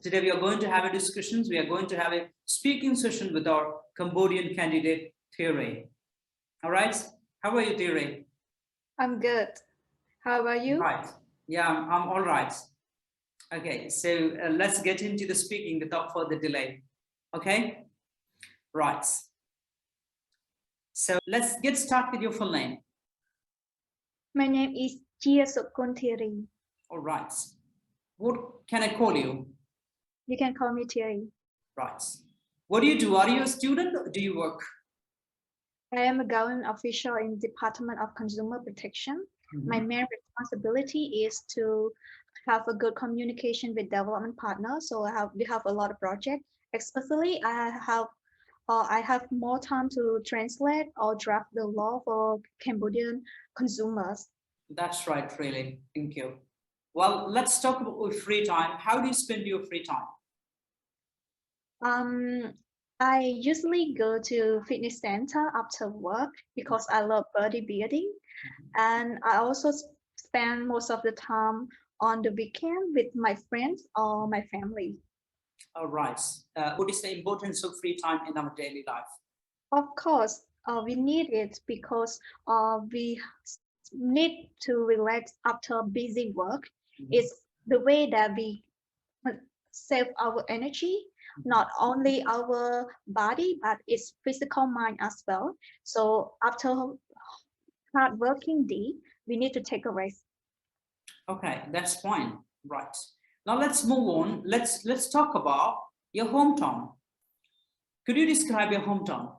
Today we are going to have a discussions. We are going to have a speaking session with our Cambodian candidate, Thierry. All right. How are you, Thierry? I'm good. How about you? Right. Yeah, I'm all right. Okay, so let's get into the speaking without further delay. Okay. Right. So let's get started with your full name. My name is Chia Sukun Thierry. All right. What can I call you? You can call me Thierry. Right. What do you do? Are you a student or do you work? I am a government official in Department of Consumer Protection. My main responsibility is to have a good communication with development partners. So we have a lot of projects. Especially, I have more time to translate or draft the law for Cambodian consumers. That's right, really. Thank you. Well, let's talk about your free time. How do you spend your free time? I usually go to fitness center after work because I love bodybuilding, and I also spend most of the time on the weekend with my friends or my family. All right. What is the importance of free time in our daily life? Of course, we need it because we need to relax after busy work. It's the way that we save our energy, not only our body, but its physical mind as well. So after hard working day, we need to take a rest. Okay, that's fine. Right. Now let's move on. Let's talk about your hometown. Could you describe your hometown?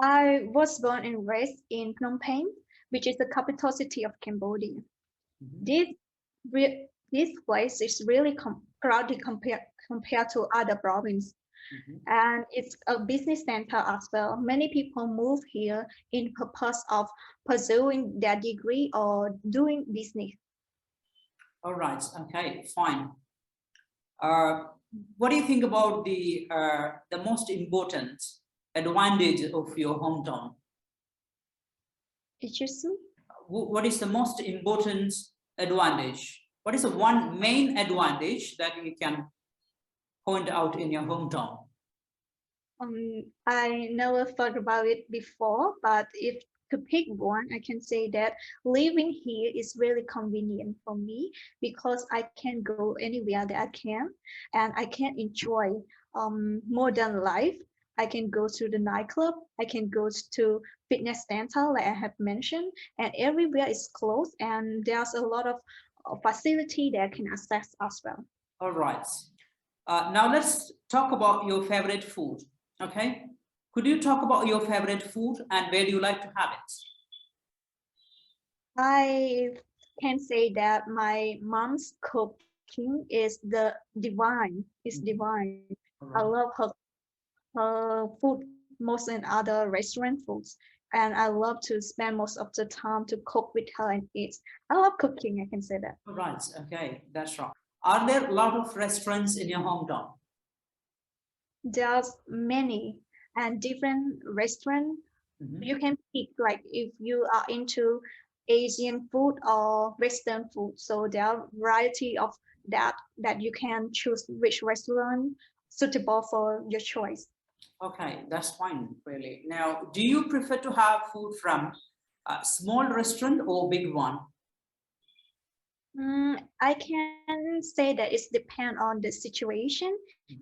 I was born and raised in Phnom Penh, which is the capital city of Cambodia. This this place is really crowded compared to other provinces. And it's a business center as well. Many people move here in purpose of pursuing their degree or doing business. All right. Okay, fine. What do you think about the most important advantage of your hometown? Excuse me? What is the most important advantage? What is the one main advantage that you can point out in your hometown? I never thought about it before, but if to pick one, I can say that living here is really convenient for me because I can go anywhere that I can, and I can enjoy modern life. I can go to the nightclub, I can go to fitness center like I have mentioned, and everywhere is closed, and there's a lot of facility that I can access as well. All right. Now let's talk about your favorite food. Okay. Could you talk about your favorite food and where do you like to have it? I can say that my mom's cooking is divine. It's divine. I love her food most than other restaurant foods. And I love to spend most of the time to cook with her and eat. I love cooking, I can say that. All right. Okay. That's right. Are there a lot of restaurants in your hometown? There's many and different restaurants. You can pick like if you are into Asian food or Western food. So there are variety of that you can choose which restaurant suitable for your choice. Okay, that's fine, really. Now, do you prefer to have food from a small restaurant or big one? I can say that it depends on the situation.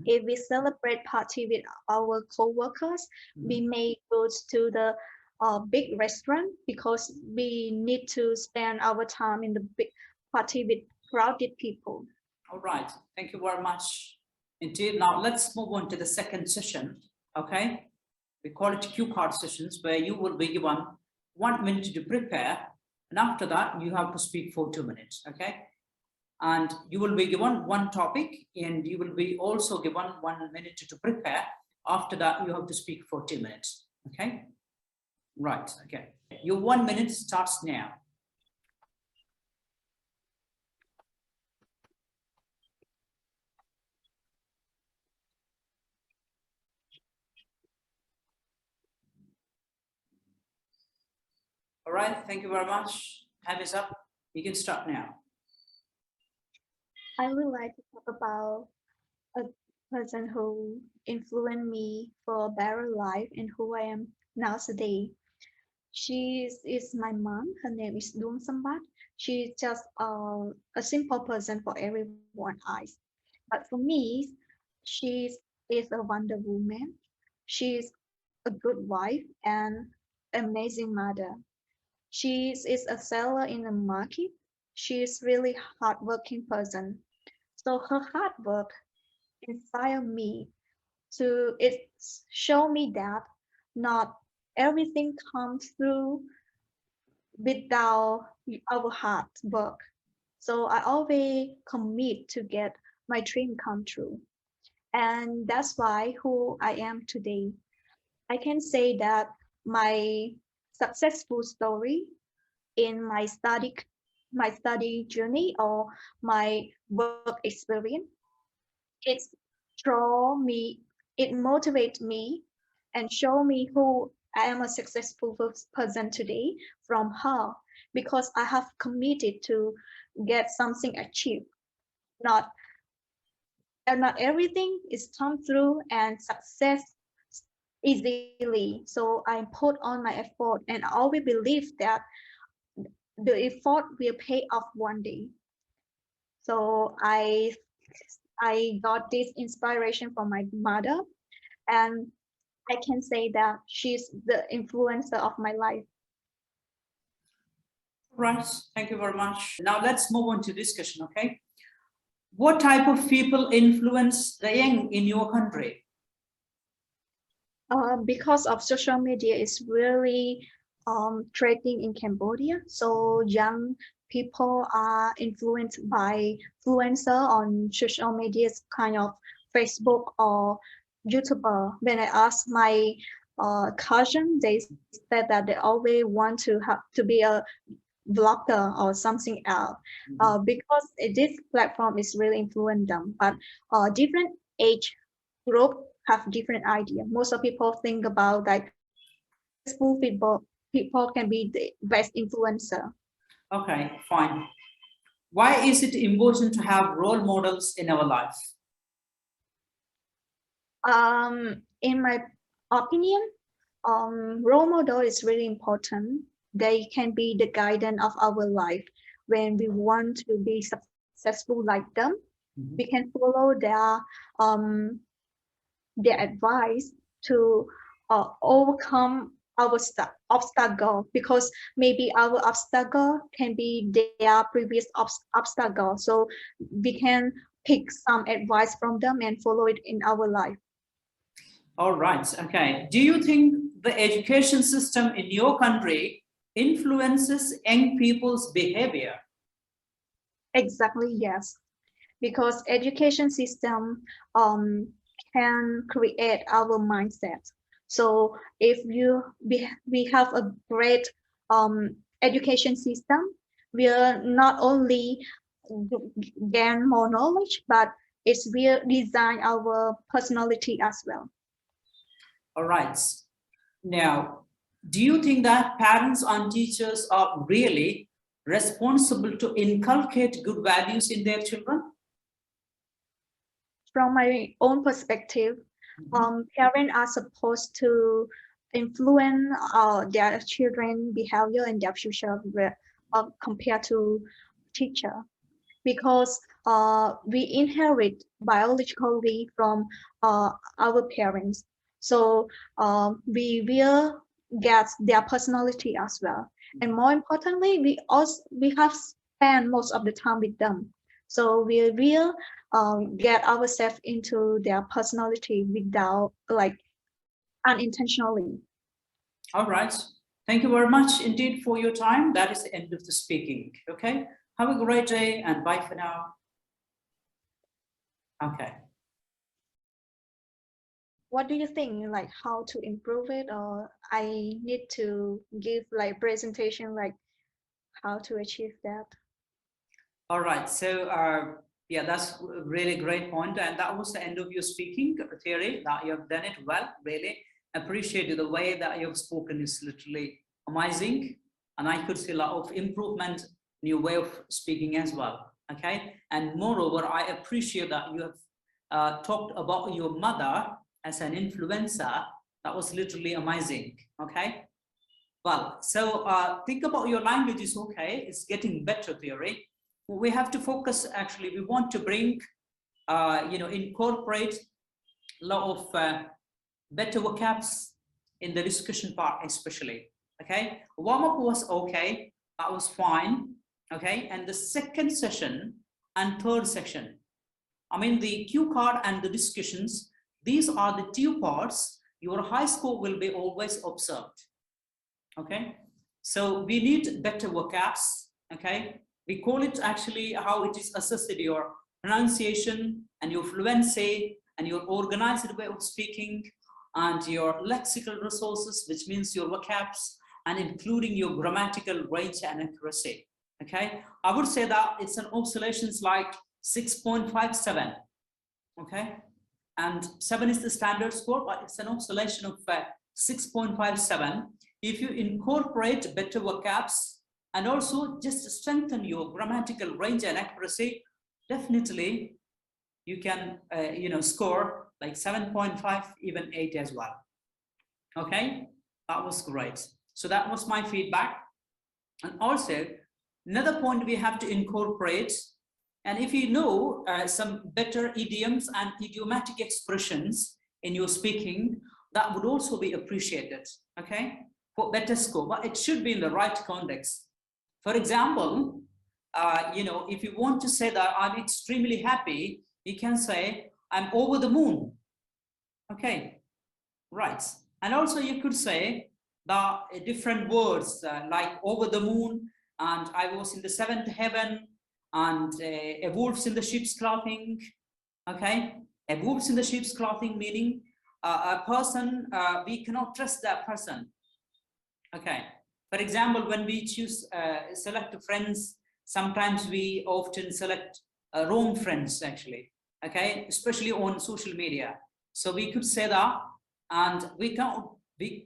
If we celebrate party with our co-workers, we may go to the big restaurant because we need to spend our time in the big party with crowded people. All right, thank you very much indeed. Now, let's move on to the second session, okay? We call it cue card sessions where you will be given 1 minute to prepare. And after that, you have to speak for 2 minutes, okay? And you will be given one topic and you will be also given 1 minute to prepare. After that, you have to speak for 2 minutes, okay? Right, okay. Your 1 minute starts now. All right, thank you very much. Time is up. You can start now. I would like to talk about a person who influenced me for a better life and who I am now today. Is my mom. Her name is Doong Sambat. She's just a simple person for everyone's eyes. But for me, she is a Wonder Woman. She's a good wife and amazing mother. She is a seller in the market. She is really hardworking person. So her hard work inspired me to it show me that not everything comes through without our hard work. So I always commit to get my dream come true. And that's why who I am today. I can say that my successful story in my study journey or my work experience, it draw me, it motivates me and show me who I am a successful person today from her because I have committed to get something achieved. Not not everything is come through and success easily. So I put on my effort and I always believe that the effort will pay off one day. So I got this inspiration from my mother and I can say that she's the influencer of my life. Right, thank you very much. Now let's move on to discussion, okay? What type of people influence the young in your country? Because of social media is really trading in Cambodia, so young people are influenced by influencer on social media, kind of Facebook or YouTuber. When I asked my cousin, they said that they always want to have to be a vlogger or something else because this platform is really influencing them. But different age group have different idea. Most of people think about like successful people can be the best influencer. Okay, fine. Why is it important to have role models in our life? In my opinion, role model is really important. They can be the guidance of our life. When we want to be successful like them, we can follow their advice to overcome our obstacle because maybe our obstacle can be their previous obstacle. So we can pick some advice from them and follow it in our life. All right, okay. Do you think the education system in your country influences young people's behavior? Exactly, yes. Because education system can create our mindset. So if we have a great education system, we'll not only gain more knowledge, but it will design our personality as well. All right. Now, do you think that parents and teachers are really responsible to inculcate good values in their children? From my own perspective, parents are supposed to influence their children behavior and their future compared to teacher because we inherit biologically from our parents, so we will get their personality as well, and more importantly we have spent most of the time with them, so we will get ourselves into their personality without like unintentionally. All right. Thank you very much indeed for your time. That is the end of the speaking. Okay. Have a great day and bye for now. Okay. What do you think, like how to improve it, or I need to give like presentation like how to achieve that? All right. So, yeah, that's a really great point. And that was the end of your speaking theory. That you have done it well, really. Appreciate the way that you've spoken is literally amazing. And I could see a lot of improvement in your way of speaking as well. Okay. And moreover, I appreciate that you have talked about your mother as an influencer. That was literally amazing. Okay. Well, so think about your language is okay. It's getting better theory. We have to focus, actually, we want to bring, incorporate a lot of better vocabs in the discussion part, especially. Okay. Warm up was okay. That was fine. Okay. And the second session and third section, I mean, the cue card and the discussions, these are the two parts. Your high score will be always observed. Okay, so we need better vocabs. Okay, we call it actually how it is assessed, your pronunciation and your fluency and your organized way of speaking and your lexical resources, which means your vocabs, and including your grammatical range and accuracy. Okay, I would say that it's an oscillations like 6.57. Okay, and 7 is the standard score, but it's an oscillation of 6.57. If you incorporate better vocabs and also just strengthen your grammatical range and accuracy, definitely you can score like 7.5, even 8 as well. Okay, that was great. So that was my feedback. And also another point we have to incorporate, and if you know some better idioms and idiomatic expressions in your speaking, that would also be appreciated. Okay, for better score, but it should be in the right context. For example, if you want to say that I'm extremely happy, you can say I'm over the moon. Okay, right. And also you could say the different words like over the moon, and I was in the seventh heaven, and a wolf's in the sheep's clothing. Okay, a wolf's in the sheep's clothing, meaning a person, we cannot trust that person. Okay, for example, when we choose select friends, sometimes we often select wrong friends, actually. Okay, especially on social media. So we could say that, and we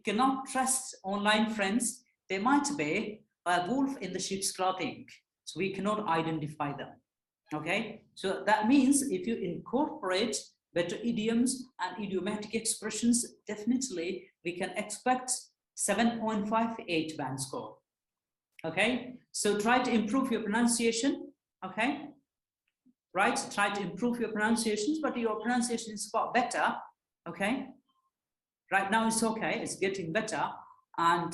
cannot trust online friends. They might be a wolf in the sheep's clothing, so we cannot identify them. Okay, so that means if you incorporate better idioms and idiomatic expressions, definitely we can expect 7.58 band score. Okay, so try to improve your pronunciation. Okay, right, try to improve your pronunciations, but your pronunciation is far better. Okay, right now it's okay, it's getting better. And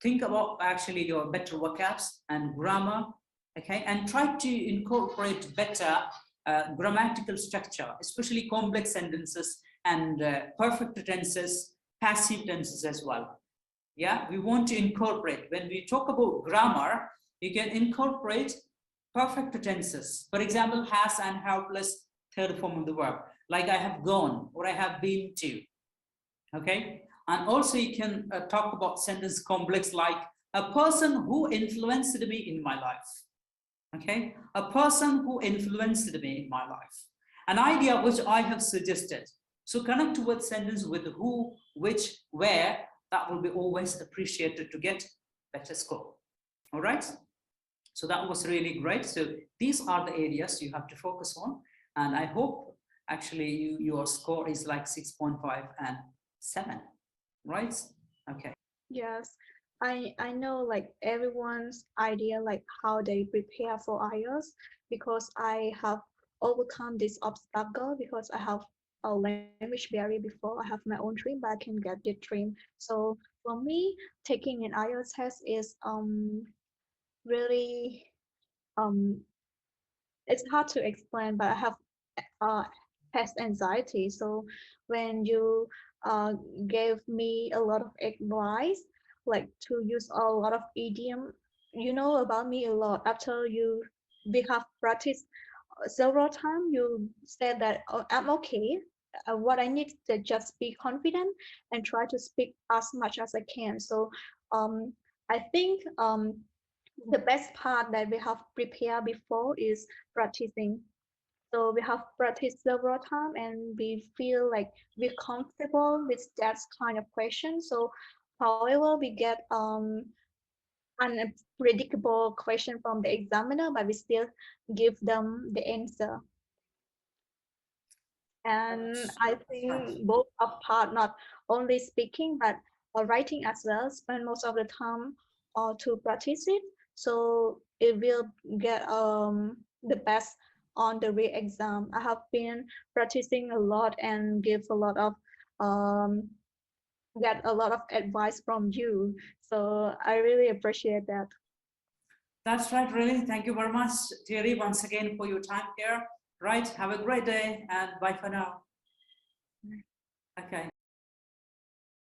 think about actually your better vocabs and grammar. Okay, and try to incorporate better grammatical structure, especially complex sentences and perfect tenses, passive tenses as well. Yeah, we want to incorporate, when we talk about grammar, you can incorporate perfect tenses. For example, has and have plus third form of the verb, like I have gone or I have been to. Okay, and also you can talk about sentence complex like a person who influenced me in my life. Okay, a person who influenced me in my life, an idea which I have suggested. So connect to what sentence with who, which, where. That will be always appreciated to get better score. All right, so that was really great. So these are the areas you have to focus on, and I hope actually your score is like 6.5 and 7, right? Okay. Yes, I know like everyone's idea like how they prepare for IELTS, because I have overcome this obstacle because I have a language barrier before. I have my own dream, but I can get the dream. So for me, taking an IELTS test is really it's hard to explain, but I have uh, test anxiety. So when you uh, gave me a lot of advice, like to use a lot of idiom, you know about me a lot. After we have practiced several times, you said that oh, I'm okay. What I need to just be confident and try to speak as much as I can. So I think the best part that we have prepared before is practicing. So we have practiced several times and we feel like we're comfortable with that kind of question. So however, we get unpredictable question from the examiner, but we still give them the answer. And That's I right. think both are part, not only speaking, but writing as well, spend most of the time to practice it. So it will get the best on the re-exam. I have been practicing a lot and give a lot of um, get a lot of advice from you. So I really appreciate that. That's right, really. Thank you very much, Thierry, once again for your time here. Right, have a great day and bye for now. Okay.